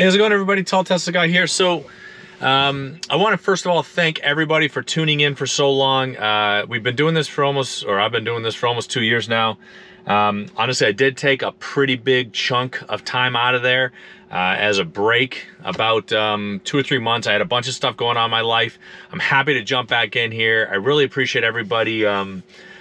Hey, how's it going, everybody? Tall Tesla guy here. So I want to first of all thank everybody for tuning in for so long. We've been doing this for I've been doing this for almost 2 years now. Honestly, I did take a pretty big chunk of time out of there as a break, about 2 or 3 months. I had a bunch of stuff going on in my life. I'm happy to jump back in here. I really appreciate everybody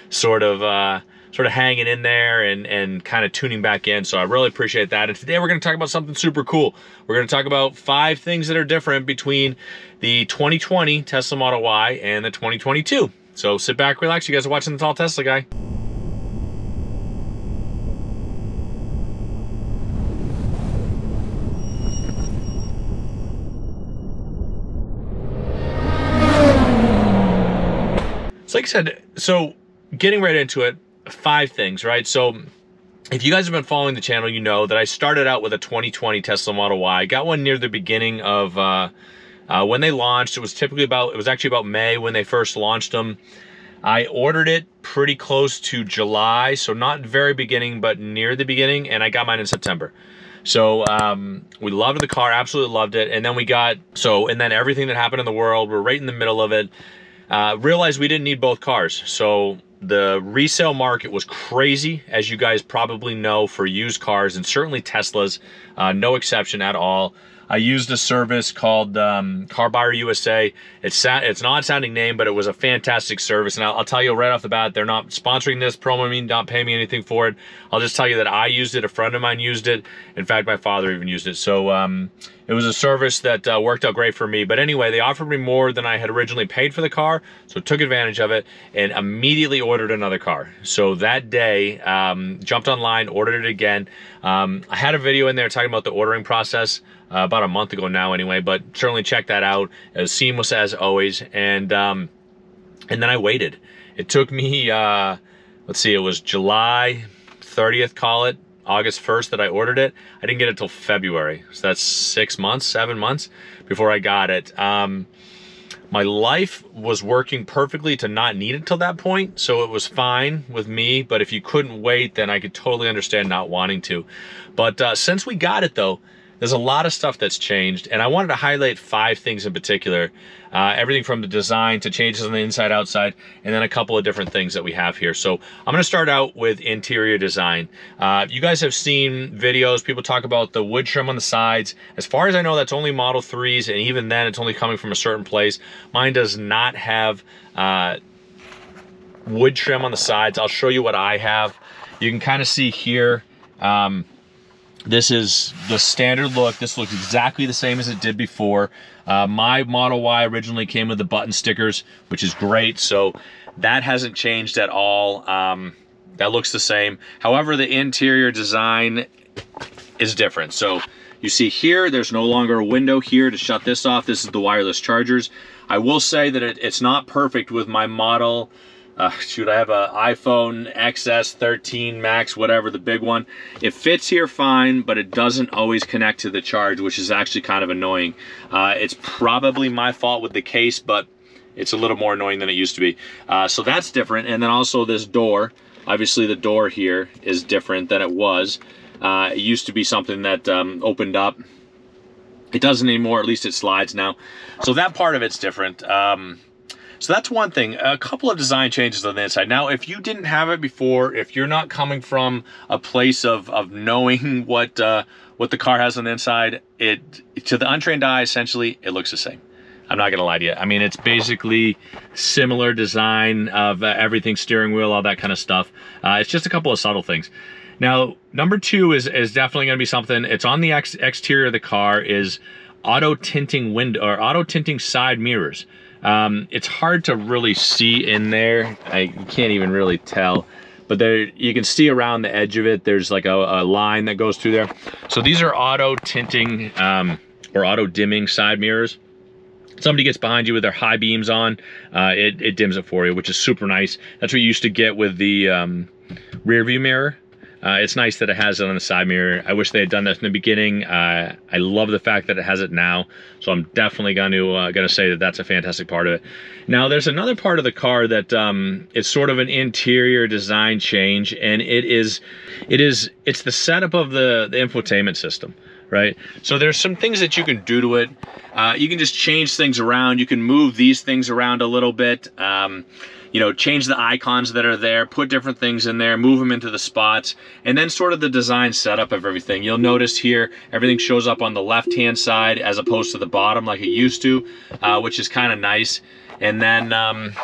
sort of hanging in there and kind of tuning back in. So I really appreciate that. And today we're going to talk about something super cool. We're going to talk about 5 things that are different between the 2020 Tesla Model Y and the 2022. So sit back, relax. You guys are watching the Tall Tesla Guy. So like I said, so getting right into it, 5 things, right? So if you guys have been following the channel, you know that I started out with a 2020 Tesla Model Y. I got one near the beginning of when they launched. It was actually about May when they first launched them. I ordered it pretty close to July, so not very beginning, but near the beginning, and I got mine in September. So we loved the car, absolutely loved it. And then and then everything that happened in the world, we're right in the middle of it. Realized we didn't need both cars. So the resale market was crazy, as you guys probably know, for used cars, and certainly Teslas, no exception at all. I used a service called Car Buyer USA. It's an odd sounding name, but it was a fantastic service. And I'll tell you right off the bat, they're not sponsoring this, promoting me, not paying me anything for it. I'll just tell you that I used it. A friend of mine used it. In fact, my father even used it. So it was a service that worked out great for me. But anyway, they offered me more than I had originally paid for the car. So took advantage of it and immediately ordered another car. So that day, jumped online, ordered it again. I had a video in there talking about the ordering process about a month ago now anyway, but certainly check that out. As seamless as always. And then I waited. It took me, let's see, it was July 30th, call it, August 1st that I ordered it. I didn't get it till February. So that's 7 months before I got it. My life was working perfectly to not need it till that point, so it was fine with me. But if you couldn't wait, then I could totally understand not wanting to. But since we got it though, there's a lot of stuff that's changed, and I wanted to highlight 5 things in particular. Everything from the design to changes on the inside, outside, and then a couple of different things that we have here. So I'm gonna start out with interior design. You guys have seen videos, people talk about the wood trim on the sides. As far as I know, that's only Model 3s, and even then it's only coming from a certain place. Mine does not have wood trim on the sides. I'll show you what I have. You can kind of see here, this is the standard look. This looks exactly the same as it did before. My Model Y originally came with the button stickers, which is great. So that hasn't changed at all. That looks the same. However, the interior design is different. So you see here, there's no longer a window here to shut this off. This is the wireless chargers. I will say that it's not perfect with my model. Shoot, I have an iPhone XS 13 Max, whatever, the big one. It fits here fine, but it doesn't always connect to the charge, which is actually kind of annoying. It's probably my fault with the case, but it's a little more annoying than it used to be. So that's different. And then also this door, obviously the door here is different than it was. It used to be something that opened up. It doesn't anymore, at least it slides now. So that part of it's different. So that's one thing. A couple of design changes on the inside. Now, if you didn't have it before, if you're not coming from a place of knowing what the car has on the inside, to the untrained eye, essentially, it looks the same. I'm not gonna lie to you. I mean, it's basically similar design of everything, steering wheel, all that kind of stuff. It's just a couple of subtle things. Now, number 2 is definitely gonna be something. It's on the exterior of the car, is auto tinting window or auto tinting side mirrors. It's hard to really see in there. You can't even really tell, but there you can see around the edge of it. There's like a line that goes through there. So these are auto tinting or auto dimming side mirrors. Somebody gets behind you with their high beams on, it dims it for you, which is super nice. That's what you used to get with the rear view mirror. It's nice that it has it on the side mirror. I wish they had done that in the beginning. I love the fact that it has it now, so I'm definitely gonna say that that's a fantastic part of it. Now, there's another part of the car that it's sort of an interior design change, and it's the setup of the infotainment system. right? So there's some things that you can do to it. You can just change things around. You can move these things around a little bit. You know, change the icons that are there, put different things in there, move them into the spots, and then sort of the design setup of everything. You'll notice here, everything shows up on the left-hand side as opposed to the bottom like it used to, which is kind of nice. And then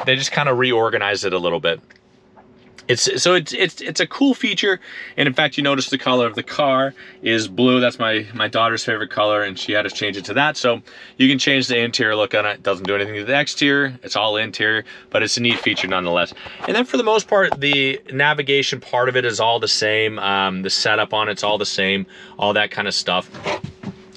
they just kind of reorganized it a little bit. It's a cool feature, and in fact, you notice the color of the car is blue. That's my daughter's favorite color, and she had us change it to that. So you can change the interior look on it. It doesn't do anything to the exterior. It's all interior, but it's a neat feature nonetheless. And then for the most part, the navigation part of it is all the same. The setup on it's all the same, all that kind of stuff.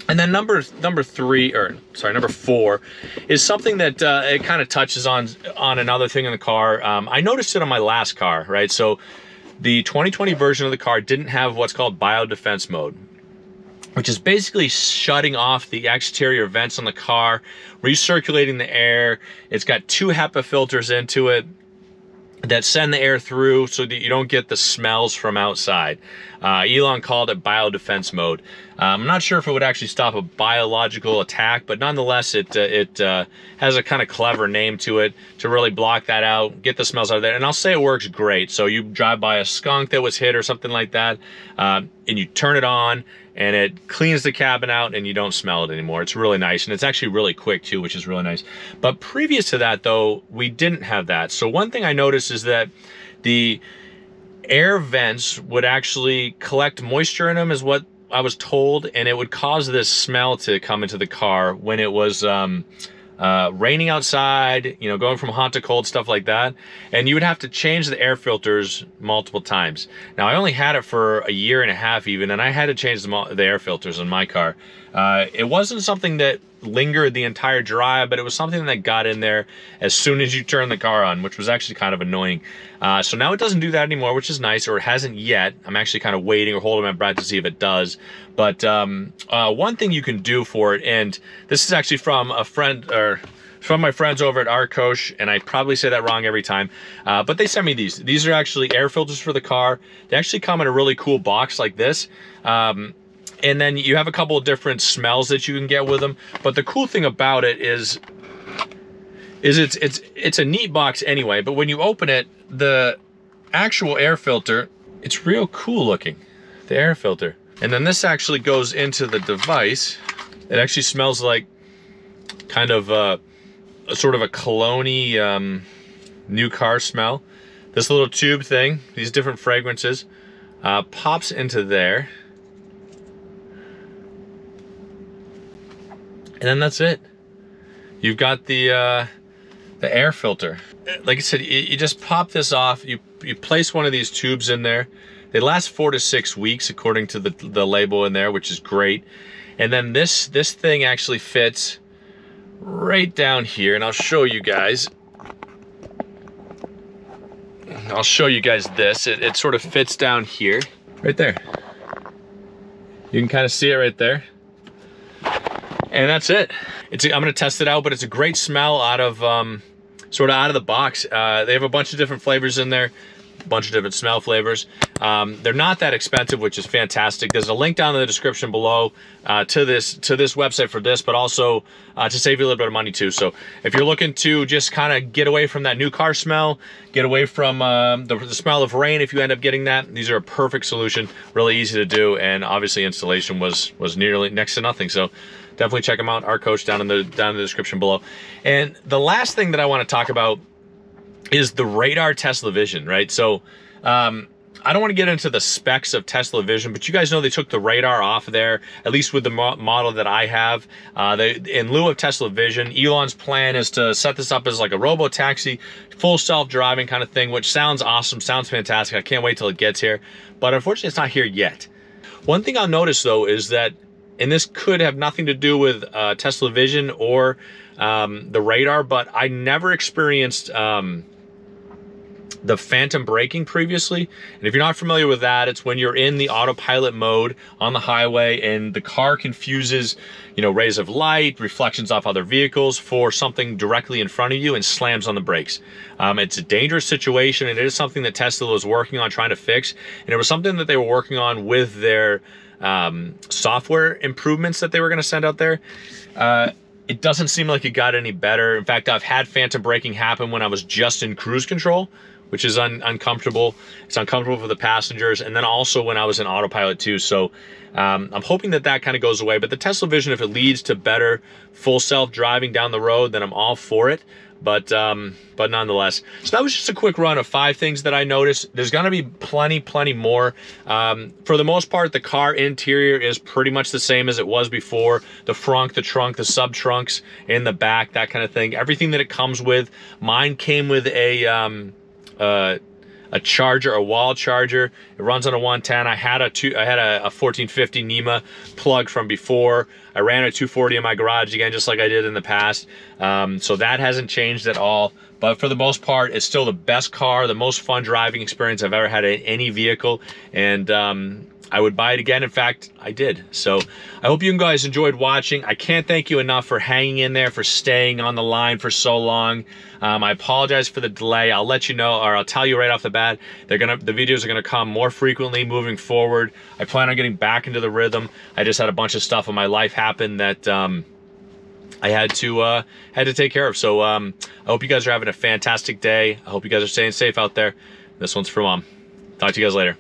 And then number four is something that it kind of touches on another thing in the car. I noticed it on my last car, right? So the 2020 version of the car didn't have what's called Biodefense Mode, which is basically shutting off the exterior vents on the car, recirculating the air. It's got 2 HEPA filters into it that send the air through so that you don't get the smells from outside. Elon called it Biodefense Mode. I'm not sure if it would actually stop a biological attack, but nonetheless, it has a kind of clever name to it to really block that out, get the smells out of there. And I'll say it works great. So you drive by a skunk that was hit or something like that, and you turn it on, and it cleans the cabin out and you don't smell it anymore. It's really nice, and it's actually really quick too, which is really nice. But previous to that though, we didn't have that. So one thing I noticed is that the air vents would actually collect moisture in them, is what I was told, and it would cause this smell to come into the car when it was raining outside, you know, going from hot to cold, stuff like that. And you would have to change the air filters multiple times. Now, I only had it for a year and a half even, and I had to change the air filters in my car. It wasn't something that lingered the entire drive, but it was something that got in there as soon as you turn the car on, which was actually kind of annoying. So now it doesn't do that anymore, which is nice, or it hasn't yet. I'm actually kind of waiting or holding my breath to see if it does. But one thing you can do for it, and this is actually from a friend, or from my friends over at Arcoche, and I probably say that wrong every time, but they sent me these. These are actually air filters for the car. They actually come in a really cool box like this. And then you have a couple of different smells that you can get with them. But the cool thing about it is it's a neat box anyway, but when you open it, the actual air filter, it's real cool looking, the air filter. And then this actually goes into the device. It actually smells like kind of a sort of a cologne-y new car smell. This little tube thing, these different fragrances, pops into there. And then that's it. You've got the air filter. Like I said, you just pop this off. You place one of these tubes in there. They last 4 to 6 weeks according to the label in there, which is great. And then this thing actually fits right down here, and I'll show you guys. I'll show you guys this. It sort of fits down here, right there. You can kind of see it right there. And that's it. I'm gonna test it out, but it's a great smell out of, sort of out of the box. They have a bunch of different flavors in there, a bunch of different smell flavors. They're not that expensive, which is fantastic. There's a link down in the description below to this website for this, but also to save you a little bit of money too. So if you're looking to just kind of get away from that new car smell, get away from the smell of rain if you end up getting that, these are a perfect solution, really easy to do, and obviously installation was nearly next to nothing. So definitely check them out, Arcoche, down in the description below. And the last thing that I want to talk about is the radar Tesla Vision, right? So I don't want to get into the specs of Tesla Vision, but you guys know they took the radar off of there, at least with the model that I have. In lieu of Tesla Vision, Elon's plan is to set this up as like a robo-taxi, full self-driving kind of thing, which sounds awesome, sounds fantastic. I can't wait till it gets here, but unfortunately it's not here yet. One thing I'll notice though is that, and this could have nothing to do with Tesla Vision or the radar, but I never experienced the phantom braking previously. And if you're not familiar with that, it's when you're in the autopilot mode on the highway and the car confuses, you know, rays of light, reflections off other vehicles for something directly in front of you and slams on the brakes. It's a dangerous situation, and it is something that Tesla was working on trying to fix. And it was something that they were working on with their software improvements that they were going to send out there. It doesn't seem like it got any better. In fact, I've had phantom braking happen when I was just in cruise control, which is uncomfortable. It's uncomfortable for the passengers. And then also when I was in autopilot too. So I'm hoping that that kind of goes away. But the Tesla Vision, if it leads to better full self-driving down the road, then I'm all for it. But nonetheless, so that was just a quick run of 5 things that I noticed. There's gonna be plenty more. For the most part, the car interior is pretty much the same as it was before. The frunk, the trunk, the sub trunks in the back, that kind of thing. Everything that it comes with. Mine came with a charger, a wall charger. It runs on a 110. I had a 1450 NEMA plug from before. I ran a 240 in my garage again, just like I did in the past. So that hasn't changed at all. But for the most part, it's still the best car, the most fun driving experience I've ever had in any vehicle. And I would buy it again. In fact, I did. So I hope you guys enjoyed watching. I can't thank you enough for hanging in there, for staying on the line for so long. I apologize for the delay. I'll let you know, or I'll tell you right off the bat, the videos are gonna come more frequently moving forward. I plan on getting back into the rhythm. I just had a bunch of stuff in my life happen that I had to take care of. So I hope you guys are having a fantastic day. I hope you guys are staying safe out there. This one's from Mom. Talk to you guys later.